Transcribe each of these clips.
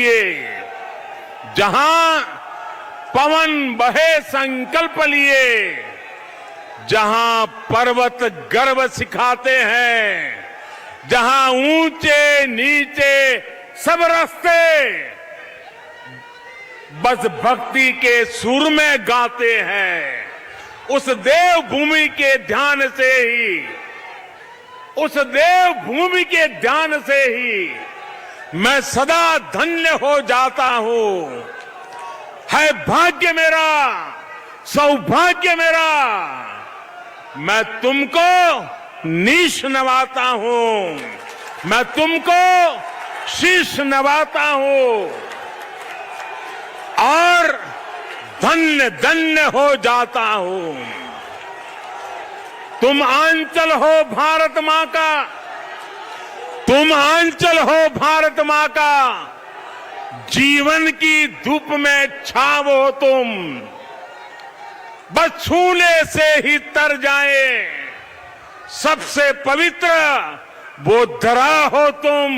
लिए, जहां पवन बहे संकल्प लिए, जहां पर्वत गर्व सिखाते हैं, जहां ऊंचे नीचे सब रास्ते बस भक्ति के सुर में गाते हैं। उस देव भूमि के ध्यान से ही, उस देव भूमि के ध्यान से ही मैं सदा धन्य हो जाता हूं। है भाग्य मेरा, सौभाग्य मेरा, मैं तुमको नीश नवाता हूं, मैं तुमको शीश नवाता हूं और धन्य धन्य हो जाता हूं। तुम आंचल हो भारत मां का, तुम आंचल हो भारत मां का, जीवन की धूप में छाव हो तुम, बस छूने से ही तर जाए सबसे पवित्र वो धरा हो तुम।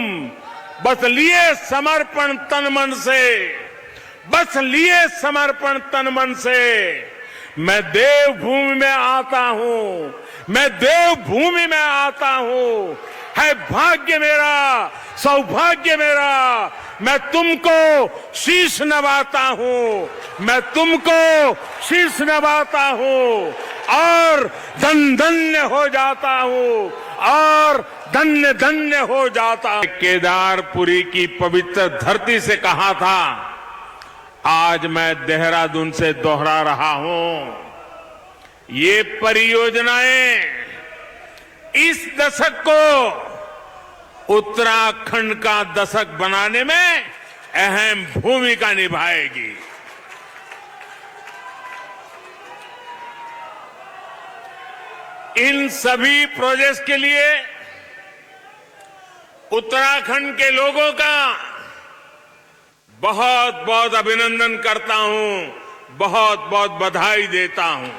बस लिए समर्पण तन मन से, बस लिए समर्पण तन मन से मैं देवभूमि में आता हूं, मैं देवभूमि में आता हूं। है भाग्य मेरा, सौभाग्य मेरा, मैं तुमको शीश नवाता हूं, मैं तुमको शीश नवाता हूं और धन्य हो जाता हूं और धन्य धन्य हो जाता हूं। केदारपुरी की पवित्र धरती से कहा था, आज मैं देहरादून से दोहरा रहा हूं। ये परियोजनाएं इस दशक को उत्तराखंड का दशक बनाने में अहम भूमिका निभाएगी। इन सभी प्रोजेक्ट्स के लिए उत्तराखंड के लोगों का बहुत बहुत अभिनंदन करता हूं, बहुत बहुत बधाई देता हूं।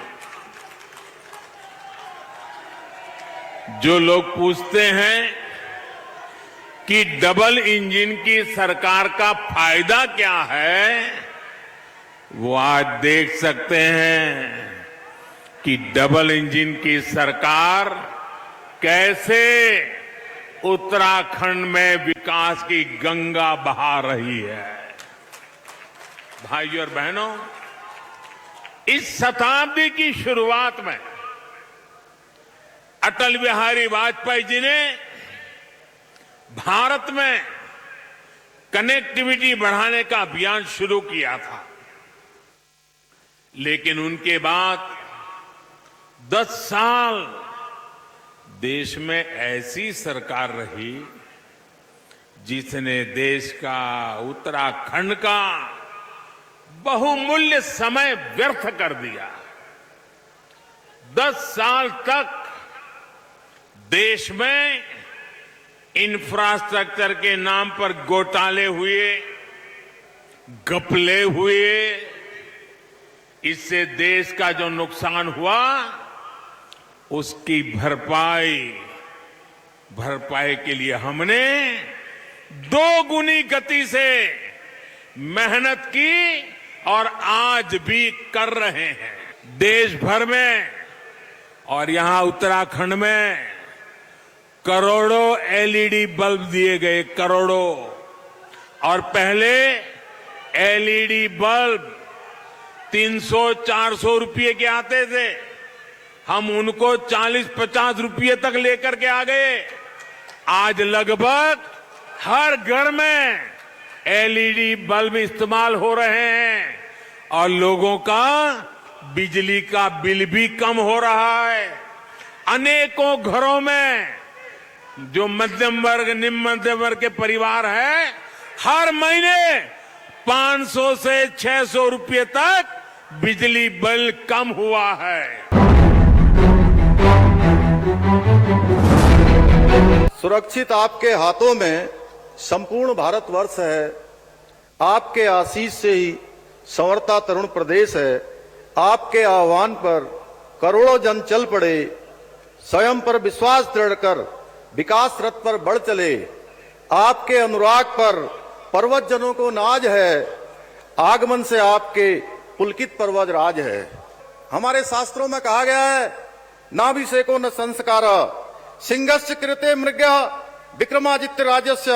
जो लोग पूछते हैं कि डबल इंजन की सरकार का फायदा क्या है, वो आज देख सकते हैं कि डबल इंजन की सरकार कैसे उत्तराखंड में विकास की गंगा बहा रही है। भाइयों और बहनों, इस शताब्दी की शुरुआत में अटल बिहारी वाजपेयी जी ने भारत में कनेक्टिविटी बढ़ाने का अभियान शुरू किया था, लेकिन उनके बाद 10 साल देश में ऐसी सरकार रही जिसने देश का, उत्तराखंड का बहुमूल्य समय व्यर्थ कर दिया। 10 साल तक देश में इंफ्रास्ट्रक्चर के नाम पर घोटाले हुए, घपले हुए। इससे देश का जो नुकसान हुआ उसकी भरपाई के लिए हमने 2 गुनी गति से मेहनत की और आज भी कर रहे हैं। देश भर में और यहां उत्तराखंड में करोड़ों एलईडी बल्ब दिए गए, करोड़ों। और पहले एलईडी बल्ब 300-400 रुपये के आते थे, हम उनको 40-50 रुपये तक लेकर के आ गए। आज लगभग हर घर में एलईडी बल्ब इस्तेमाल हो रहे हैं और लोगों का बिजली का बिल भी कम हो रहा है। अनेकों घरों में जो मध्यम वर्ग, निम्न मध्यम वर्ग के परिवार है, हर महीने 500 से 600 रुपये तक बिजली बिल कम हुआ है। सुरक्षित आपके हाथों में संपूर्ण भारतवर्ष है। आपके आशीष से ही संवरता तरुण प्रदेश है। आपके आह्वान पर करोड़ों जन चल पड़े, स्वयं पर विश्वास दृढ़ कर विकास रथ पर बढ़ चले। आपके अनुराग पर पर्वत जनों को नाज है, आगमन से आपके पुलकित पर्वत राज है। हमारे शास्त्रों में कहा गया है, नाभिषेको न संस्कार सिंहस्य कृते मृग्या विक्रमादित्य राजस्य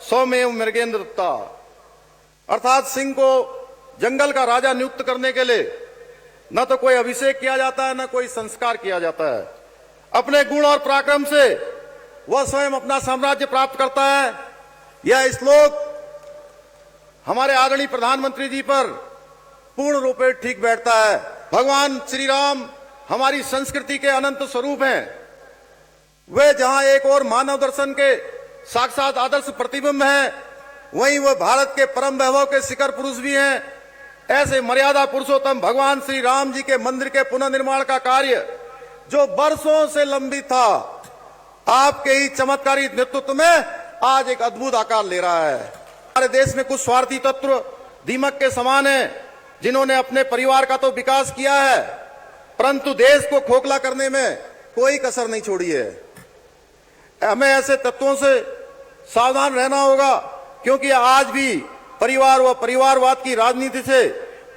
सौमेव मृगेंद्र दत्ता। अर्थात सिंह को जंगल का राजा नियुक्त करने के लिए न तो कोई अभिषेक किया जाता है, न कोई संस्कार किया जाता है। अपने गुण और पराक्रम से वह स्वयं अपना साम्राज्य प्राप्त करता है। यह श्लोक हमारे आदरणीय प्रधानमंत्री जी पर पूर्ण रूप से ठीक बैठता है। भगवान श्री राम हमारी संस्कृति के अनंत स्वरूप हैं। वे जहां एक और मानव दर्शन के साक्षात आदर्श प्रतिबिंब हैं, वहीं वह भारत के परम वैभव के शिखर पुरुष भी हैं। ऐसे मर्यादा पुरुषोत्तम भगवान श्री राम जी के मंदिर के पुनर्निर्माण का कार्य जो वर्षों से लंबित था, आपके ही चमत्कारी नेतृत्व में आज एक अद्भुत आकार ले रहा है। हमारे देश में कुछ स्वार्थी तत्व दीमक के समान हैं, जिन्होंने अपने परिवार का तो विकास किया है, परंतु देश को खोखला करने में कोई कसर नहीं छोड़ी है। हमें ऐसे तत्वों से सावधान रहना होगा, क्योंकि आज भी परिवार व परिवारवाद की राजनीति से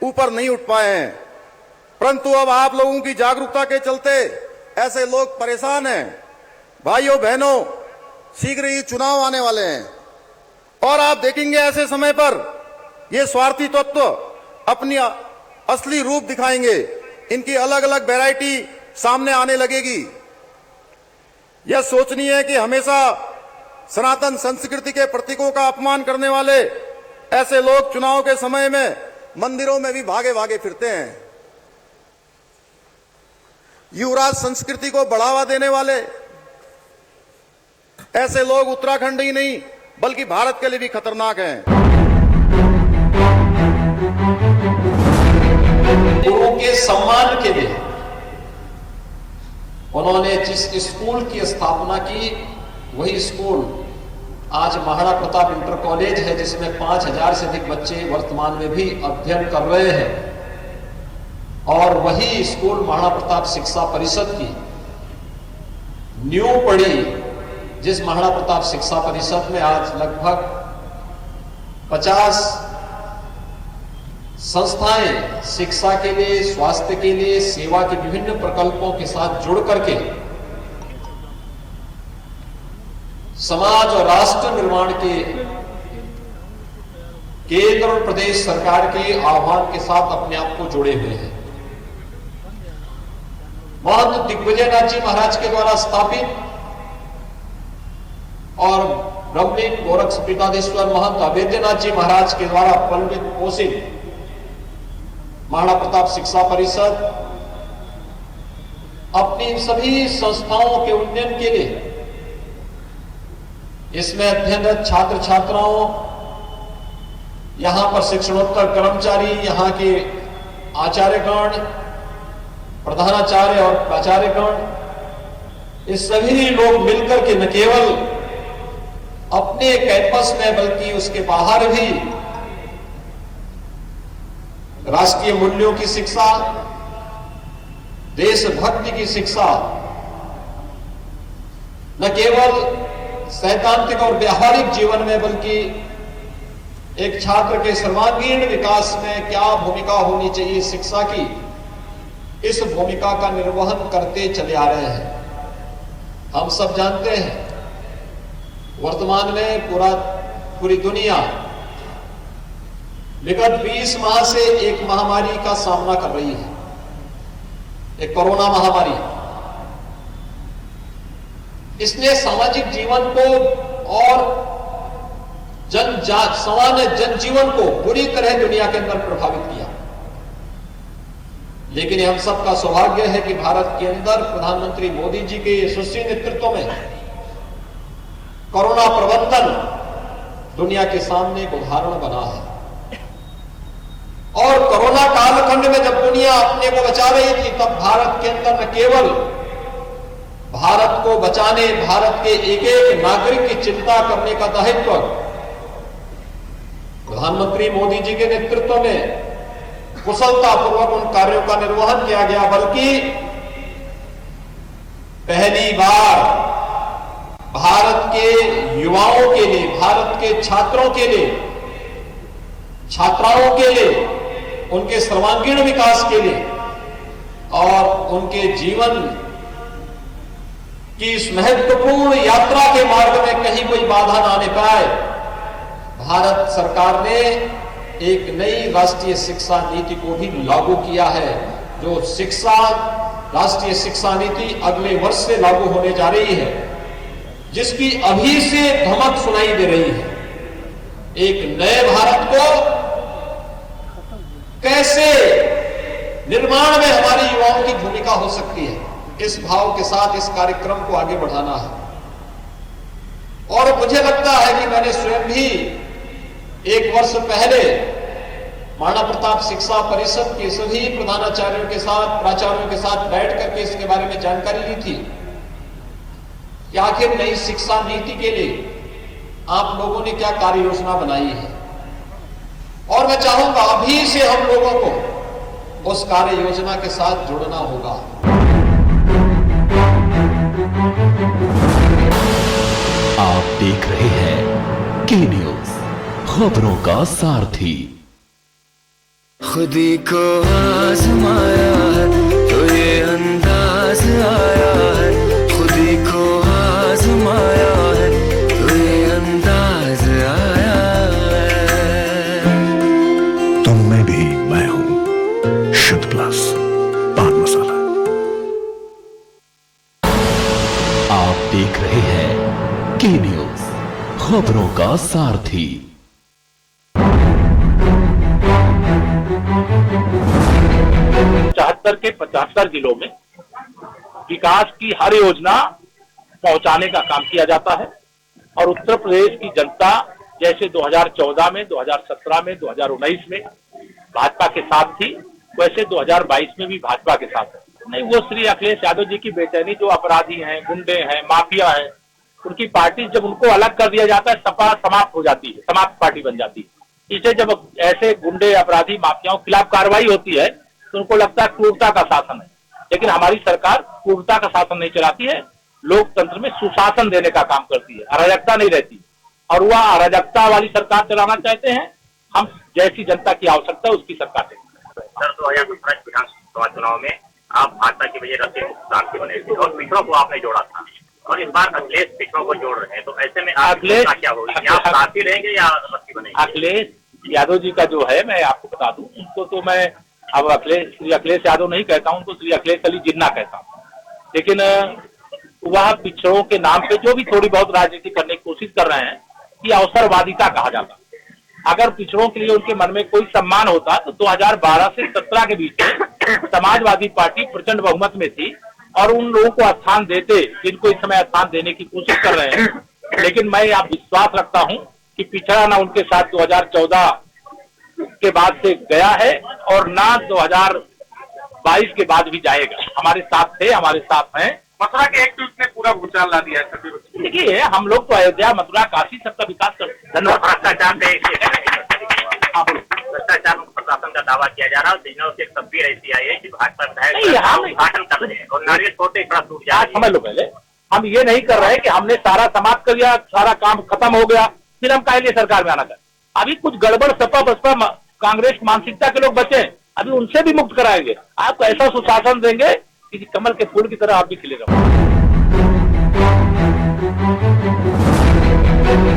ऊपर नहीं उठ पाए हैं। परंतु अब आप लोगों की जागरूकता के चलते ऐसे लोग परेशान हैं। भाइयों बहनों, शीघ्र ही चुनाव आने वाले हैं और आप देखेंगे ऐसे समय पर ये स्वार्थी तत्व अपनी असली रूप दिखाएंगे। इनकी अलग अलग वैरायटी सामने आने लगेगी। यह सोचनीय है कि हमेशा सनातन संस्कृति के प्रतीकों का अपमान करने वाले ऐसे लोग चुनाव के समय में मंदिरों में भी भागे भागे फिरते हैं। युवराज संस्कृति को बढ़ावा देने वाले ऐसे लोग उत्तराखंड ही नहीं बल्कि भारत के लिए भी खतरनाक हैं। गुरुओं के सम्मान के लिए उन्होंने जिस स्कूल की स्थापना की, वही स्कूल आज महाराणा प्रताप इंटर कॉलेज है, जिसमें 5000 से अधिक बच्चे वर्तमान में भी अध्ययन कर रहे हैं। और वही स्कूल महाराणा प्रताप शिक्षा परिषद की नींव पड़ी, जिस महाराणा प्रताप शिक्षा परिषद में आज लगभग 50 संस्थाएं शिक्षा के लिए, स्वास्थ्य के लिए, सेवा के विभिन्न प्रकल्पों के साथ जुड़ करके समाज और राष्ट्र निर्माण के केंद्र और प्रदेश सरकार के आह्वान के साथ अपने आप को जुड़े हुए हैं। महंत दिग्विजयनाथ जी महाराज के द्वारा स्थापित और ब्रह्मलीन गोरक्ष पीठाधीश्वर महंत अवैधनाथ जी महाराज के द्वारा पंडित पोषित महाराणा प्रताप शिक्षा परिषद अपनी सभी संस्थाओं के उन्नयन के लिए, इसमें अध्ययनरत छात्र छात्राओं, यहां पर शिक्षणोत्तर कर्मचारी, यहां के आचार्यगण, प्रधानाचार्य और प्राचार्यगण, ये सभी लोग मिलकर के न केवल अपने कैंपस में बल्कि उसके बाहर भी राष्ट्रीय मूल्यों की शिक्षा, देशभक्ति की शिक्षा, न केवल सैद्धांतिक और व्यावहारिक जीवन में बल्कि एक छात्र के सर्वांगीण विकास में क्या भूमिका होनी चाहिए शिक्षा की, इस भूमिका का निर्वहन करते चले आ रहे हैं। हम सब जानते हैं वर्तमान में पूरी दुनिया विगत 20 माह से एक महामारी का सामना कर रही है, एक कोरोना महामारी। इसने सामाजिक जीवन को और सामान्य जनजीवन को बुरी तरह दुनिया के अंदर प्रभावित किया। लेकिन हम सबका सौभाग्य है कि भारत के अंदर प्रधानमंत्री मोदी जी के यशस्वी नेतृत्व में कोरोना प्रबंधन दुनिया के सामने एक उदाहरण बना है। और कोरोना कालखंड में जब दुनिया अपने को बचा रही थी, तब भारत के अंदर न केवल भारत को बचाने, भारत के एक एक नागरिक की चिंता करने का दायित्व प्रधानमंत्री मोदी जी के नेतृत्व में कुशलतापूर्वक उन कार्यों का निर्वहन किया गया, बल्कि पहली बार भारत के युवाओं के लिए, भारत के छात्रों के लिए छात्राओं के लिए, उनके सर्वांगीण विकास के लिए और उनके जीवन की इस महत्वपूर्ण यात्रा के मार्ग में कहीं कोई बाधा ना आने पाए, भारत सरकार ने एक नई राष्ट्रीय शिक्षा नीति को भी लागू किया है। जो राष्ट्रीय शिक्षा नीति अगले वर्ष से लागू होने जा रही है, जिसकी अभी से धमक सुनाई दे रही है। एक नए भारत को कैसे निर्माण में हमारी युवाओं की भूमिका हो सकती है, इस भाव के साथ इस कार्यक्रम को आगे बढ़ाना है। और मुझे लगता है कि मैंने स्वयं भी 1 वर्ष पहले महाराणा प्रताप शिक्षा परिषद के सभी प्रधानाचार्यों के साथ, प्राचार्यों के साथ बैठ करके इसके बारे में जानकारी ली थी कि आखिर नई शिक्षा नीति के लिए आप लोगों ने क्या कार्य योजना बनाई है। और मैं चाहूंगा अभी से हम लोगों को उस कार्य योजना के साथ जुड़ना होगा। आप देख रहे हैं के न्यूज, खबरों का सारथी। खुदी को आजमाया है तो ये अंदाज आया है, खुदी को आजमाया है तो ये अंदाज आया है। तुम में भी मैं हूं, शुद्ध प्लस पान मसाला। आप देख रहे हैं के न्यूज, खबरों का सारथी। 74 के 75 जिलों में विकास की हर योजना पहुंचाने का काम किया जाता है और उत्तर प्रदेश की जनता जैसे 2014 में, 2017 में, 2019 में भाजपा के साथ थी, वैसे 2022 में भी भाजपा के साथ है। नहीं, वो श्री अखिलेश यादव जी की बेचैनी, जो अपराधी हैं, गुंडे हैं, माफिया हैं, उनकी पार्टी जब उनको अलग कर दिया जाता है, सपा समाप्त हो जाती है, समाप्त पार्टी बन जाती है। इसे जब ऐसे गुंडे, अपराधी, माफियाओं के खिलाफ कार्रवाई होती है तो उनको लगता है क्रूरता का शासन है, लेकिन हमारी सरकार क्रूरता का शासन नहीं चलाती है, लोकतंत्र में सुशासन देने का काम करती है, अराजकता नहीं रहती। और वह अराजकता वाली सरकार चलाना चाहते हैं, हम जैसी जनता की आवश्यकता है उसकी सरकार देंगे। सर 2017 विधानसभा चुनाव में आप भाजपा की वजह रस्ते मुख्तार बने थे और पिछड़ों को आपने जोड़ा था, और इस बार अखिलेश पिछड़ों को जोड़ रहे हैं, तो ऐसे में अखिलेश क्या होगी, आप साथी रहेंगे या रस्सी बनेंगे? अखिलेश यादव जी का जो है, मैं आपको बता दूं, उनको तो मैं अब श्री अखिलेश यादव नहीं कहता हूं, उनको श्री अखिलेश अली जिन्ना कहता हूं। लेकिन वह पिछड़ों के नाम पे जो भी थोड़ी बहुत राजनीति करने की कोशिश कर रहे हैं, ये अवसरवादिता कहा जाता है। अगर पिछड़ों के लिए उनके मन में कोई सम्मान होता तो 2012 से 17 के बीच में समाजवादी पार्टी प्रचंड बहुमत में थी और उन लोगों को स्थान देते जिनको इस समय स्थान देने की कोशिश कर रहे हैं। लेकिन मैं आप विश्वास रखता हूं कि पिछड़ा ना उनके साथ 2014 के बाद से गया है और ना 2022 के बाद भी जाएगा। हमारे साथ थे, हमारे साथ हैं। मथुरा के एक ट्वीट ने पूरा भूचाल ला दिया है। देखिए, हम लोग तो अयोध्या, मथुरा, काशी सबका विकास करते हैं। धन्यवाद। भ्रष्टाचार प्रशासन का दावा किया जा रहा है, दिनों से एक तस्वीर ऐसी आई है कि भाजपा उद्घाटन कर रहे हैं और नारियल छोटे खड़ा टूट जा रहा है। समझ लो, पहले हम ये नहीं कर रहे कि हमने सारा समाप्त कर दिया, सारा काम खत्म हो गया, फिर हम काहे लिए सरकार में आना कर। अभी कुछ गड़बड़ सपा बसपा कांग्रेस मानसिकता के लोग बचे, अभी उनसे भी मुक्त कराएंगे। आपको ऐसा सुशासन देंगे कि कमल के फूल की तरह आप भी खिले रहोगे।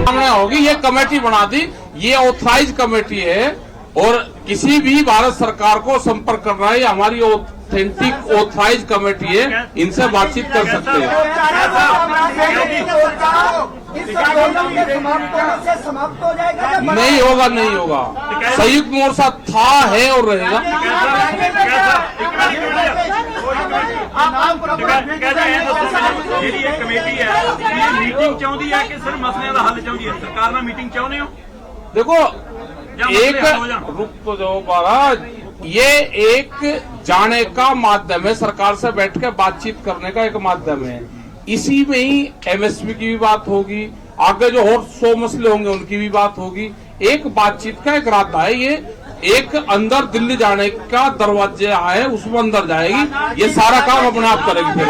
हमने होगी, ये कमेटी बना दी, ये ऑथराइज कमेटी है और किसी भी भारत सरकार को संपर्क करना है, हमारी ऑथेंटिक ऑथराइज कमेटी है, इनसे बातचीत कर सकते हैं। नहीं होगा, नहीं होगा। संयुक्त मोर्चा था, है और रहेगा। कमेटी है, मीटिंग चाहती है कि सिर्फ मसले का हल चाहती है, सरकार में मीटिंग चाहते हो? देखो, एक रुक तो जाओ महाराज, ये एक जाने का माध्यम है, सरकार से बैठ के बातचीत करने का एक माध्यम है। इसी में ही एमएसपी की भी बात होगी, आगे जो और 100 मसले होंगे उनकी भी बात होगी। एक बातचीत का एक रास्ता है, ये एक अंदर दिल्ली जाने का दरवाजा है, उसमें अंदर जाएगी, ये सारा काम अपने आप करेगी। फिर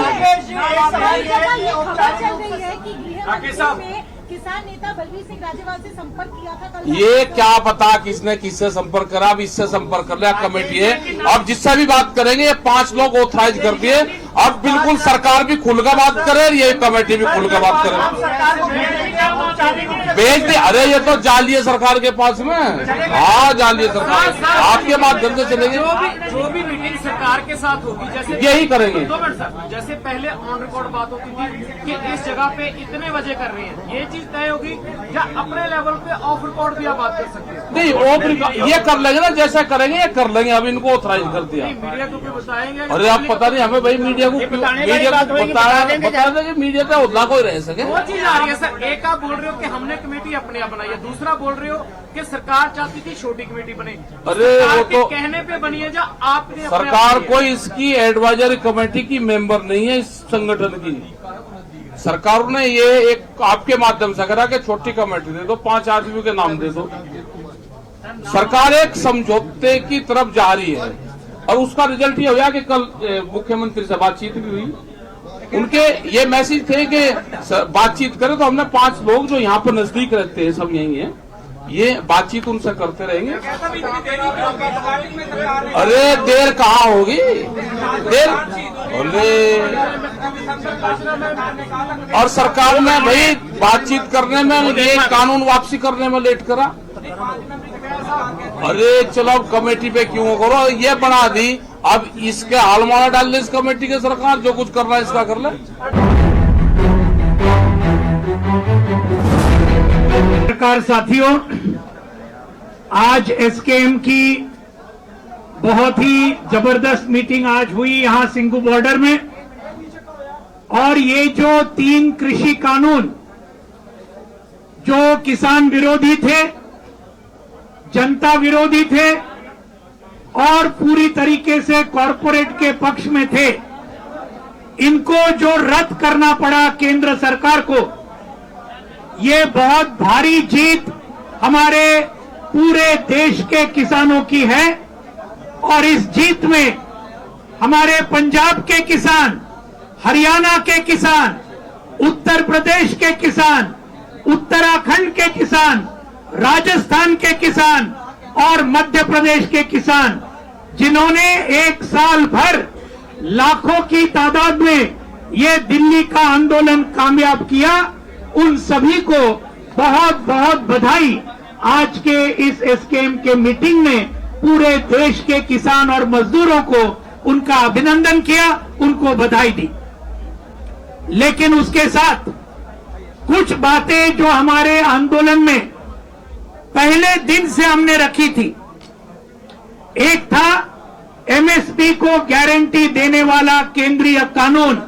किसान नेता बलबीर सिंह राजेवाल से संपर्क किया था कल? ये क्या पता किसने किससे संपर्क करा, अब इससे संपर्क कर लिया कमेटी है। अब जिससे भी बात करेंगे ये 5 लोग ऑथराइज कर दिए। अब बिल्कुल सरकार भी खुलकर बात करे, ये कमेटी भी खुलकर बात करे। भेज दे, अरे ये तो जाली है सरकार के पास में। हाँ जाली है सरकार, आपके माध्यम से चलेगी। जो भी मीटिंग सरकार के साथ होगी, जैसे यही करेंगे। 2 मिनट सर, जैसे पहले ऑन रिकॉर्ड बात होती थी कि इस जगह पे इतने बजे कर रहे हैं, ये चीज तय होगी या अपने लेवल पे ऑफ रिकॉर्ड भी आप बात कर सकते हैं? नहीं ऑफ रिकॉर्ड ये कर लेंगे ना, जैसा करेंगे ये कर लेंगे। अब इनको ऑथराइज कर दिया। मीडिया को भी बताएंगे? अरे आप पता नहीं हमें भाई, मीडिया को बता देंगे। मीडिया का उतना कोई रह सके। वो चीज आ रही है सर, एक आप बोल रहे हो कि हमने कमेटी अपने आप बनाई है, दूसरा बोल रहे हो कि सरकार चाहती थी छोटी कमेटी बने। अरे वो तो कहने पे बनी है, या आपने सरकार कोई इसकी एडवाइजरी कमेटी की मेंबर नहीं है। इस संगठन की सरकार ने ये एक आपके माध्यम से करा कि छोटी कमेटी दे दो, 5 आदमियों के नाम दे दो। सरकार एक समझौते की तरफ जा रही है और उसका रिजल्ट ये हुआ कि कल मुख्यमंत्री से बातचीत भी हुई। उनके ये मैसेज थे कि बातचीत करें, तो हमने 5 लोग जो यहाँ पर नजदीक रहते हैं, सब यही है, ये बातचीत उनसे करते रहेंगे। अरे देर कहाँ होगी, देर और सरकार ने भाई बातचीत करने में, ये कानून वापसी करने में लेट करा। अरे चलो अब कमेटी पे क्यों करो, ये बना दी। अब इसके हालमाला डाल ले इस कमेटी के, सरकार जो कुछ कर रहा है इसका कर ले। सरकार साथियों, आज एसकेएम की बहुत ही जबरदस्त मीटिंग आज हुई यहां सिंघू बॉर्डर में। और ये जो 3 कृषि कानून जो किसान विरोधी थे, जनता विरोधी थे और पूरी तरीके से कॉरपोरेट के पक्ष में थे, इनको जो रद्द करना पड़ा केंद्र सरकार को, ये बहुत भारी जीत हमारे पूरे देश के किसानों की है। और इस जीत में हमारे पंजाब के किसान, हरियाणा के किसान, उत्तर प्रदेश के किसान, उत्तराखंड के किसान, राजस्थान के किसान और मध्य प्रदेश के किसान, जिन्होंने 1 साल भर लाखों की तादाद में ये दिल्ली का आंदोलन कामयाब किया, उन सभी को बहुत बहुत बधाई। आज के इस एसकेएम के मीटिंग में पूरे देश के किसान और मजदूरों को उनका अभिनंदन किया, उनको बधाई दी। लेकिन उसके साथ कुछ बातें जो हमारे आंदोलन में पहले दिन से हमने रखी थी, एक था एमएसपी को गारंटी देने वाला केंद्रीय कानून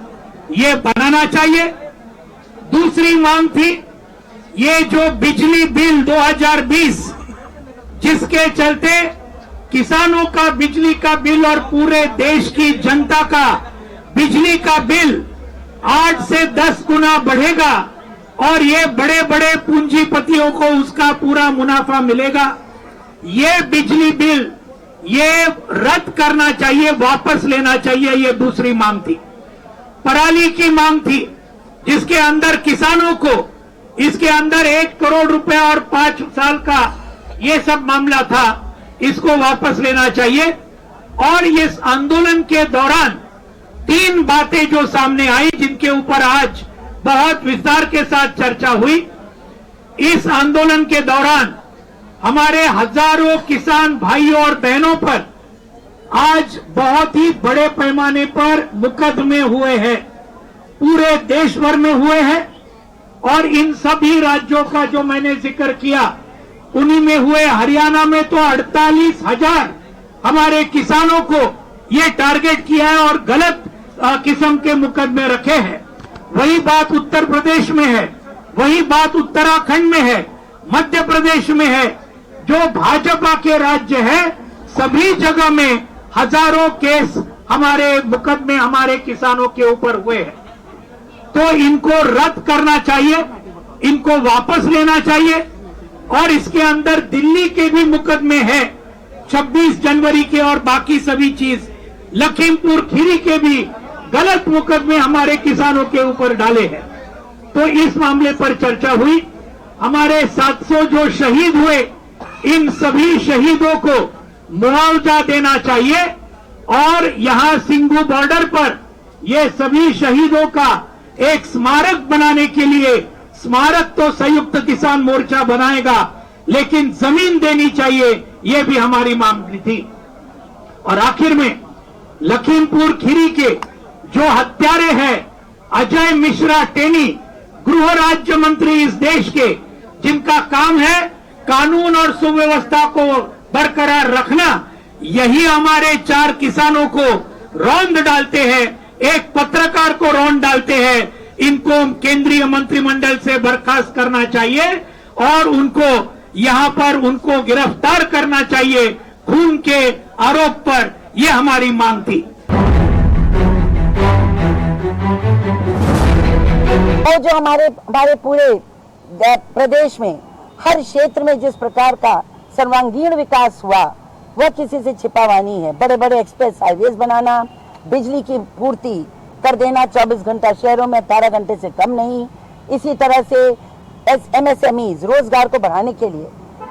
ये बनाना चाहिए। दूसरी मांग थी ये जो बिजली बिल 2020, जिसके चलते किसानों का बिजली का बिल और पूरे देश की जनता का बिजली का बिल 8 से 10 गुना बढ़ेगा और ये बड़े बड़े पूंजीपतियों को उसका पूरा मुनाफा मिलेगा। ये बिजली बिल ये रद्द करना चाहिए, वापस लेना चाहिए, ये दूसरी मांग थी। पराली की मांग थी, जिसके अंदर किसानों को इसके अंदर 1 करोड़ रुपए और 5 साल का ये सब मामला था, इसको वापस लेना चाहिए। और इस आंदोलन के दौरान 3 बातें जो सामने आई, जिनके ऊपर आज बहुत विस्तार के साथ चर्चा हुई। इस आंदोलन के दौरान हमारे हजारों किसान भाइयों और बहनों पर आज बहुत ही बड़े पैमाने पर मुकदमे हुए हैं, पूरे देश भर में हुए हैं। और इन सभी राज्यों का जो मैंने जिक्र किया, उन्हीं में हुए। हरियाणा में तो 48,000 हमारे किसानों को ये टारगेट किया है और गलत किस्म के मुकदमे रखे हैं। वही बात उत्तर प्रदेश में है, वही बात उत्तराखंड में है, मध्य प्रदेश में है। जो भाजपा के राज्य है, सभी जगह में हजारों केस हमारे मुकदमे हमारे किसानों के ऊपर हुए हैं। तो इनको रद्द करना चाहिए, इनको वापस लेना चाहिए। और इसके अंदर दिल्ली के भी मुकदमे हैं, 26 जनवरी के और बाकी सभी चीज, लखीमपुर खीरी के भी गलत मुकदमे हमारे किसानों के ऊपर डाले हैं। तो इस मामले पर चर्चा हुई। हमारे 700 जो शहीद हुए, इन सभी शहीदों को मुआवजा देना चाहिए और यहां सिंघू बॉर्डर पर ये सभी शहीदों का एक स्मारक बनाने के लिए, स्मारक तो संयुक्त किसान मोर्चा बनाएगा, लेकिन जमीन देनी चाहिए, ये भी हमारी मांग थी। और आखिर में लखीमपुर खीरी के जो हत्यारे हैं, अजय मिश्रा टेनी, गृह राज्य मंत्री इस देश के, जिनका काम है कानून और सुव्यवस्था को बरकरार रखना, यही हमारे 4 किसानों को रौंद डालते हैं, एक पत्रकार को रौंद डालते हैं। इनको केंद्रीय मंत्रिमंडल से बर्खास्त करना चाहिए और उनको यहां पर उनको गिरफ्तार करना चाहिए खून के आरोप पर। यह हमारी मांग थी। और जो हमारे पूरे प्रदेश में हर क्षेत्र में जिस प्रकार का सर्वांगीण विकास हुआ, वह किसी से छिपा हुआ नहीं है। बड़े बड़े एक्सप्रेस हाईवेज बनाना, बिजली की पूर्ति कर देना 24 घंटा, शहरों में 18 घंटे से कम नहीं। इसी तरह से MSMEs रोजगार को बढ़ाने के लिए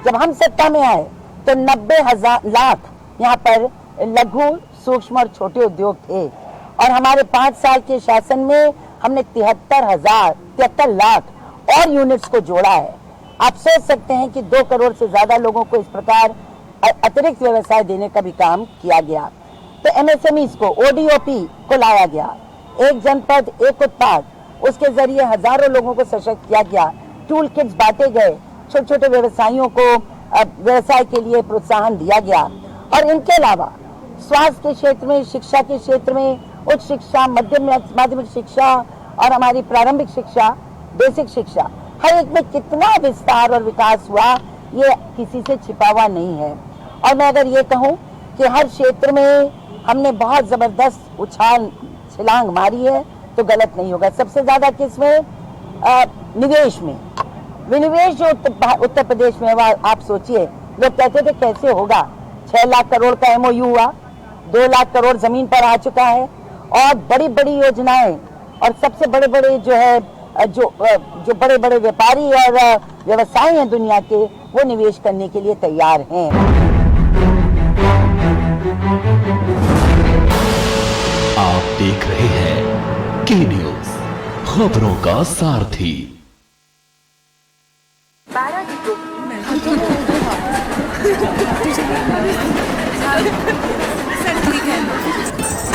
जब हम सत्ता में आए तो 90 लाख यहाँ पर लघु, सूक्ष्म और छोटे उद्योग थे और हमारे 5 साल के शासन में हमने 73 लाख और यूनिट्स को जोड़ा है। आप सोच सकते हैं कि 2 करोड़ से ज्यादा लोगों को इस प्रकार अतिरिक्त व्यवसाय देने का भी काम किया गया। तो MSMEs को, ODOP को लाया गया, एक जनपद एक उत्पाद, उसके जरिए हजारों लोगों को सशक्त किया गया। टूल किट्स बांटे गए, छोटे छोटे व्यवसायियों को व्यवसाय के लिए प्रोत्साहन दिया गया। और इनके अलावा स्वास्थ्य के क्षेत्र में, शिक्षा के क्षेत्र में, उच्च शिक्षा, माध्यमिक शिक्षा और हमारी प्रारंभिक शिक्षा, बेसिक शिक्षा, हर एक में कितना विस्तार और विकास हुआ, ये किसी से छिपा हुआ नहीं है। और मैं अगर ये कहूँ कि हर क्षेत्र में हमने बहुत जबरदस्त छलांग मारी है तो गलत नहीं होगा। सबसे ज्यादा किसमें? निवेश में। विनिवेश जो उत्तर प्रदेश में हुआ, आप सोचिए, लोग कहते थे कैसे होगा। 6 लाख करोड़ का MOU हुआ, 2 लाख करोड़ जमीन पर आ चुका है और बड़ी बड़ी योजनाएं और सबसे बड़े बड़े जो है जो बड़े बड़े व्यापारी और व्यवसायी हैं दुनिया के, वो निवेश करने के लिए तैयार हैं। आप देख रहे हैं के न्यूज, खबरों का सारथी।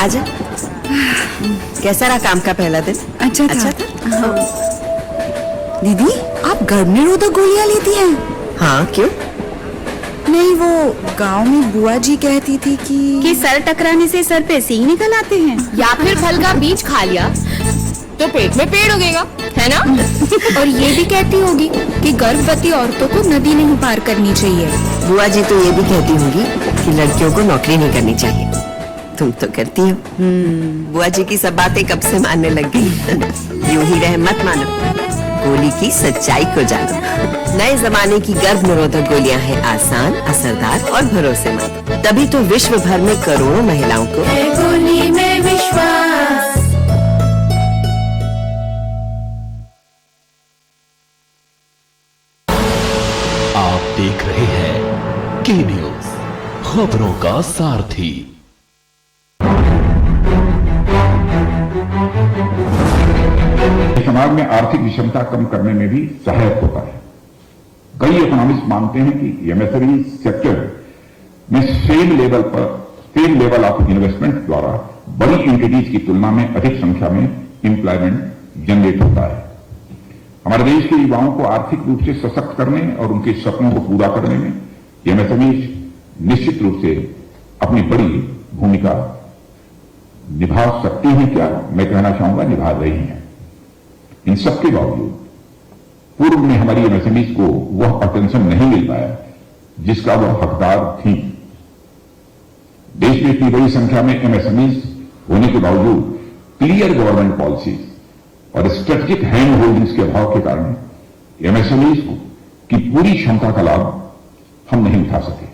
आजा। कैसा रहा काम का पहला दिन? अच्छा था। दीदी, आप गर्भ निरोधक गोलियां लेती हैं? हाँ, क्यों? नहीं, वो गांव में बुआ जी कहती थी कि सर टकराने से सर पे सींग निकल आते हैं, या फिर फल का बीज खा लिया तो पेट में पेड़ उगेगा, है ना? और ये भी कहती होगी कि गर्भवती औरतों को नदी नहीं पार करनी चाहिए। बुआ जी तो ये भी कहती होगी कि लड़कियों को नौकरी नहीं करनी चाहिए। तुम तो करती हो। बुआ जी की सब बातें कब से मानने लग गई। यूं ही रह मत मानो, गोली की सच्चाई को जानो। नए जमाने की गर्भ निरोधक गोलियां हैं आसान, असरदार और भरोसेमंद। तभी तो विश्व भर में करोड़ों महिलाओं को गोली में विश्वास। आप देख रहे हैं के न्यूज, खबरों का सारथी। समाज में आर्थिक विषमता कम करने में भी सहायक होता है। कई इकोनॉमिस्ट मानते हैं कि MSME सेक्टर में सेम लेवल ऑफ इन्वेस्टमेंट द्वारा बड़ी एंटिटीज की तुलना में अधिक संख्या में एम्प्लॉयमेंट जनरेट होता है। हमारे देश के युवाओं को आर्थिक रूप से सशक्त करने और उनके सपनों को पूरा करने में MSME निश्चित रूप से अपनी बड़ी भूमिका निभा सकती हैं। क्या मैं कहना चाहूंगा, निभा रही हैं। इन सबके बावजूद पूर्व में हमारी MSMEs को वह अटेंशन नहीं मिल पाया जिसका वह हकदार थी। देश में इतनी बड़ी संख्या में MSMEs होने के बावजूद क्लियर गवर्नमेंट पॉलिसीज और स्ट्रेटेजिक हैंड होल्डिंग्स के अभाव के कारण MSMEs की पूरी क्षमता का लाभ हम नहीं उठा सके।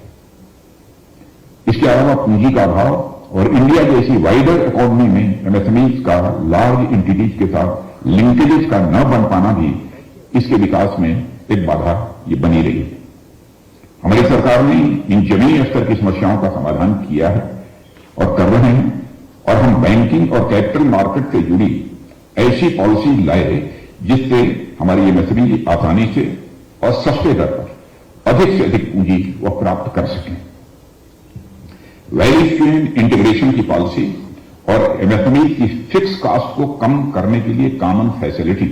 इसके अलावा पूंजी का अभाव और इंडिया जैसी वाइडर इकोनॉमी में MSMEs का लार्ज एंटिटीज के साथ लिंकेजेस का न बन पाना भी इसके विकास में एक बाधा ये बनी रही है। हमारी सरकार ने इन जमीनी स्तर की समस्याओं का समाधान किया है और कर रहे हैं, और हम बैंकिंग और कैपिटल मार्केट से जुड़ी ऐसी पॉलिसी लाए जिससे हमारी एमएसएमई आसानी से और सस्ते दर पर अधिक से अधिक पूंजी वह प्राप्त कर सकें। वैल्यू चेन इंटीग्रेशन की पॉलिसी और एमएसएमई की फिक्स कॉस्ट को कम करने के लिए कॉमन फैसिलिटी,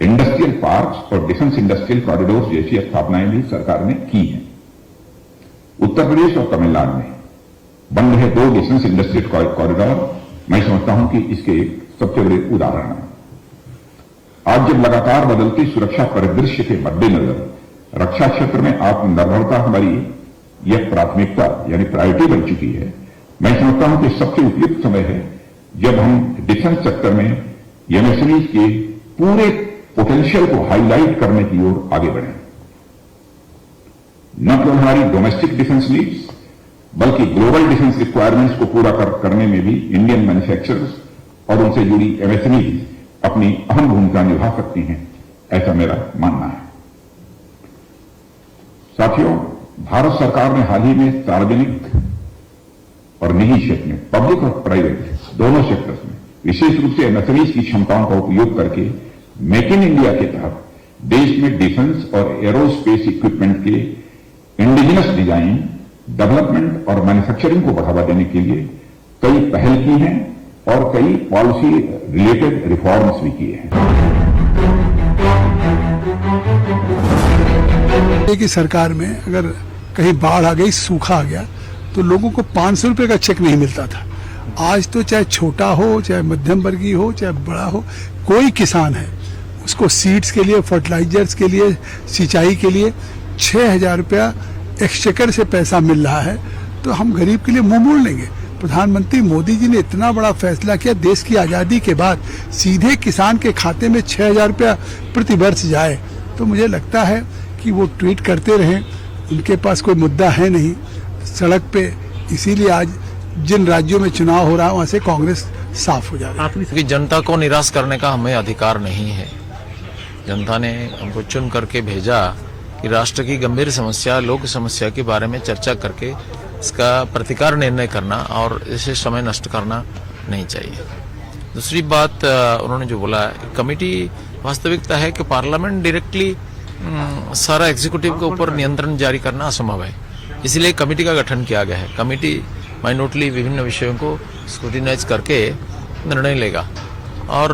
इंडस्ट्रियल पार्क्स और डिफेंस इंडस्ट्रियल कॉरिडोर जैसी स्थापनाएं भी सरकार ने की हैं। उत्तर प्रदेश और तमिलनाडु में बन रहे 2 डिफेंस इंडस्ट्रियल कॉरिडोर मैं समझता हूं कि इसके सबसे बड़े उदाहरण हैं। आज जब लगातार बदलती सुरक्षा परिदृश्य के मद्देनजर रक्षा क्षेत्र में आत्मनिर्भरता हमारी यह प्राथमिकता यानी प्रायोरिटी बन चुकी है, मैं समझता हूं कि सबसे उपयुक्त समय है जब हम डिफेंस सेक्टर में एमएसएमई के पूरे पोटेंशियल को हाईलाइट करने की ओर आगे बढ़ें। न केवल हमारी डोमेस्टिक डिफेंस नीड्स बल्कि ग्लोबल डिफेंस रिक्वायरमेंट्स को पूरा करने में भी इंडियन मैन्युफैक्चरर्स और उनसे जुड़ी एमएसएमई अपनी अहम भूमिका निभा सकती हैं, ऐसा मेरा मानना है। साथियों, भारत सरकार ने हाल ही में सार्वजनिक और निजी क्षेत्र में, पब्लिक और प्राइवेट दोनों सेक्टर्स में विशेष रूप से एमएसएमई की क्षमताओं का उपयोग करके मेक इन इंडिया के तहत देश में डिफेंस और एरोस्पेस इक्विपमेंट के इंडिजिनस डिजाइन, डेवलपमेंट और मैन्युफैक्चरिंग को बढ़ावा देने के लिए कई पहल की हैं और कई पॉलिसी रिलेटेड रिफॉर्म्स भी किए हैं। की सरकार में अगर कहीं बाढ़ आ गई, सूखा आ गया, तो लोगों को 500 रुपए का चेक नहीं मिलता था। आज तो चाहे छोटा हो, चाहे मध्यम वर्गीय हो, चाहे बड़ा हो, कोई किसान है उसको सीड्स के लिए, फर्टिलाइजर्स के लिए, सिंचाई के लिए 6,000 रुपया एक्सचेकर से पैसा मिल रहा है। तो हम गरीब के लिए मुंह मोड़ लेंगे? प्रधानमंत्री मोदी जी ने इतना बड़ा फैसला किया, देश की आजादी के बाद सीधे किसान के खाते में 6,000 रुपया प्रति वर्ष जाए। तो मुझे लगता है कि वो ट्वीट करते रहें, उनके पास कोई मुद्दा है नहीं सड़क पे। इसीलिए आज जिन राज्यों में चुनाव हो रहा है वहां से कांग्रेस साफ हो जा रही है। जनता को निराश करने का हमें अधिकार नहीं है। जनता ने हमको चुन करके भेजा कि राष्ट्र की गंभीर समस्या, लोक समस्या के बारे में चर्चा करके इसका प्रतिकार निर्णय करना और इसे समय नष्ट करना नहीं चाहिए। दूसरी बात उन्होंने जो बोला, कमेटी, वास्तविकता है कि पार्लियामेंट डायरेक्टली सारा एग्जीक्यूटिव के ऊपर नियंत्रण जारी करना असंभव है, इसलिए कमेटी का गठन किया गया है। कमेटी माइनोटली विभिन्न विषयों को स्क्रूटिनाइज करके निर्णय लेगा और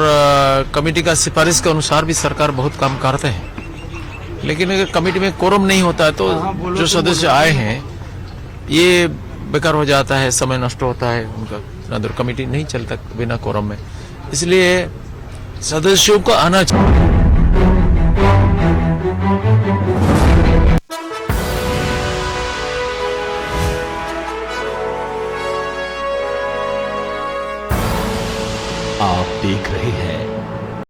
कमेटी का सिफारिश के अनुसार भी सरकार बहुत काम करते हैं। लेकिन अगर कमेटी में कोरम नहीं होता है तो जो सदस्य आए हैं ये बेकार हो जाता है, समय नष्ट होता है उनका। कमेटी नहीं चलता बिना कोरम में, इसलिए सदस्यों को आना चाहिए। आप देख रहे हैं